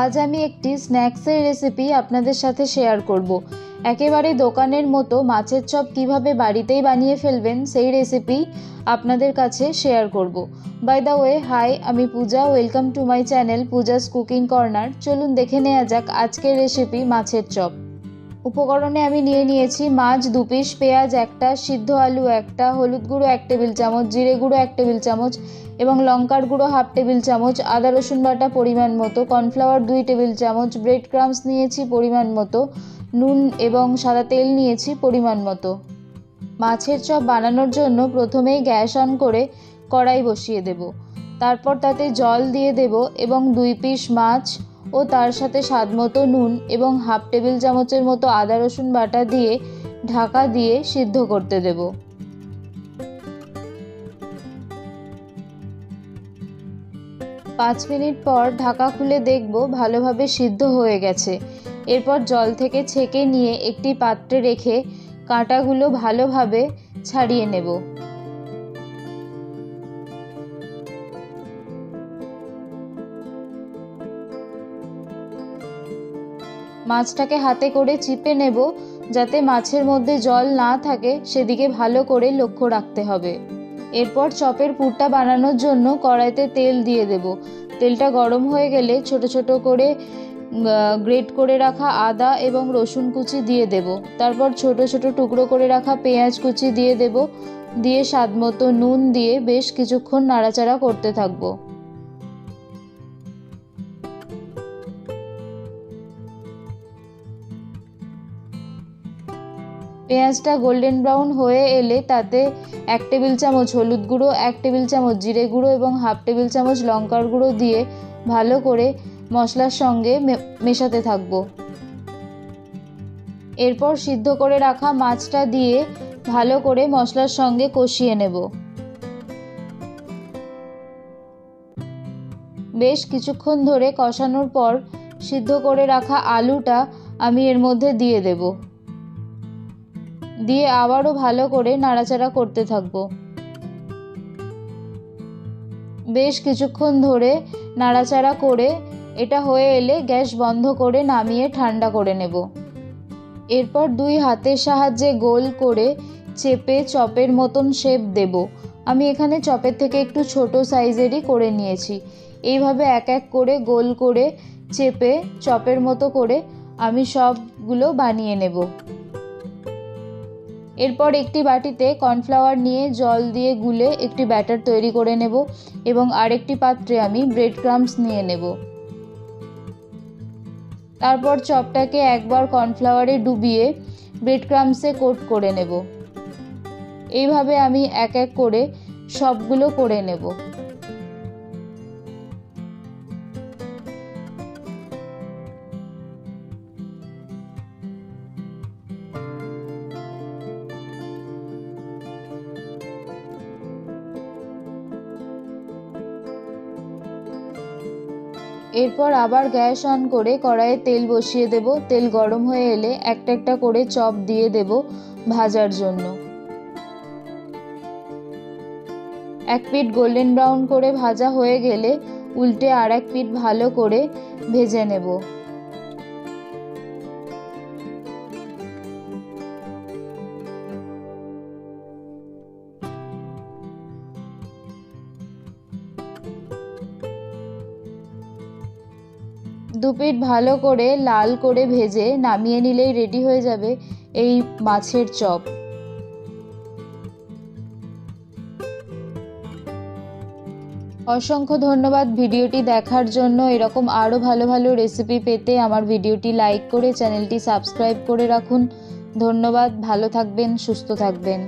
আজ আমি একটি স্ন্যাক্সের রেসিপি আপনাদের সাথে শেয়ার করব। একেবারে দোকানের মতো মাছের চপ কিভাবে বাড়িতেই বানিয়ে ফেলবেন সেই রেসিপি আপনাদের কাছে শেয়ার করব। বাই দ্য ওয়ে, হাই, আমি Puja. Welcome to my channel Puja's cooking corner. চলুন দেখে নেওয়া যাক আজকের রেসিপি মাছের চপ। উপকরণে আমি নিয়েছি মাছ 2 পিস, পেঁয়াজ 1টা, সিদ্ধ আলু 1টা, হলুদ গুঁড়ো 1 টেবিল চামচ, জিরে গুঁড়ো 1 টেবিল চামচ এবং লঙ্কার গুঁড়ো 1/2 টেবিল চামচ, আদা রসুন বাটা পরিমাণ মতো, কর্নফ্লাওয়ার 2 টেবিল চামচ, ব্রেড ক্রাম্বস নিয়েছি পরিমাণ মতো, নুন এবং সাদা তেল নিয়েছি পরিমাণ মতো। মাছের চপ বানানোর জন্য প্রথমেই গ্যাস অন করে কড়াই বসিয়ে দেব। তারপর তাতে জল দিয়ে দেব এবং 2 পিস মাছ ও তার সাথে স্বাদ মতো নুন এবং 1/2 টেবিল চামচের মতো আদা রসুন বাটা দিয়ে ঢাকা দিয়ে সিদ্ধ করতে দেব। পাঁচ মিনিট পর ঢাকা খুলে দেখব ভালোভাবে সিদ্ধ হয়ে গেছে। এরপর জল থেকে ছেঁকে নিয়ে একটি পাত্রে রেখে কাঁটাগুলো ভালোভাবে ছাড়িয়ে নেব। মাছটাকে হাতে করে চিপে নেব, যাতে মাছের মধ্যে জল না থাকে সেদিকে ভালো করে লক্ষ্য রাখতে হবে। এরপর চপের পুরটা বানানোর জন্য কড়াইতে তেল দিয়ে দেব। তেলটা গরম হয়ে গেলে ছোট ছোট করে গ্রেট করে রাখা আদা এবং রসুন কুচি দিয়ে দেব। তারপর ছোট ছোট টুকরো করে রাখা পেঁয়াজ কুচি দিয়ে দেব। দিয়ে স্বাদ মতো নুন দিয়ে বেশ কিছুক্ষণ নাড়াচাড়া করতে থাকবো। পেঁয়াজটা গোল্ডেন ব্রাউন হয়ে এলে তাতে 1 টেবিল চামচ হলুদ গুঁড়ো, 1 টেবিল চামচ জিরে গুঁড়ো এবং 1/2 টেবিল চামচ লঙ্কার গুঁড়ো দিয়ে ভালো করে মশলার সঙ্গে মেশাতে থাকবো। এরপর সিদ্ধ করে রাখা মাছটা দিয়ে ভালো করে মশলার সঙ্গে কষিয়ে নেব। বেশ কিছুক্ষণ ধরে কষানোর পর সিদ্ধ করে রাখা আলুটা আমি এর মধ্যে দিয়ে দেব। দিয়ে আবারও ভালো করে নাড়াচাড়া করতে থাকবো। বেশ কিছুক্ষণ ধরে নাড়াচাড়া করে এটা হয়ে এলে গ্যাস বন্ধ করে নামিয়ে ঠান্ডা করে নেব। এরপর 2 হাতের সাহায্যে গোল করে চেপে চপের মতন শেপ দেব। আমি এখানে চপের থেকে একটু ছোট সাইজেরই করে নিয়েছি। এইভাবে এক এক করে গোল করে চেপে চপের মতো করে আমি সবগুলো বানিয়ে নেব। এরপর একটি বাটিতে কর্নফ্লাওয়ার নিয়ে জল দিয়ে গুলে একটি ব্যাটার তৈরি করে নেব এবং আরেকটি পাত্রে আমি ব্রেড ক্রাম্বস নিয়ে নেব। তারপর চপটাকে একবার কর্নফ্লাওয়ারে ডুবিয়ে ব্রেড ক্রাম্বসে কোট করে নেব। এইভাবে আমি এক এক করে সবগুলো করে নেব। এরপর আবার গ্যাস অন করে কড়াইয়ে তেল বসিয়ে দেব। তেল গরম হয়ে এলে একটা একটা করে চপ দিয়ে দেব ভাজার জন্য। এক পিঠ গোল্ডেন ব্রাউন করে ভাজা হয়ে গেলে উল্টে আর এক পিঠ ভালো করে ভেজে নেব। দুপিঠ ভালো করে লাল করে ভেজে নামিয়ে নিলেই রেডি হয়ে যাবে এই মাছের চপ। অসংখ্য ধন্যবাদ ভিডিওটি দেখার জন্য। এরকম আরও ভালো ভালো রেসিপি পেতে আমার ভিডিওটি লাইক করে চ্যানেলটি সাবস্ক্রাইব করে রাখুন। ধন্যবাদ, ভালো থাকবেন, সুস্থ থাকবেন।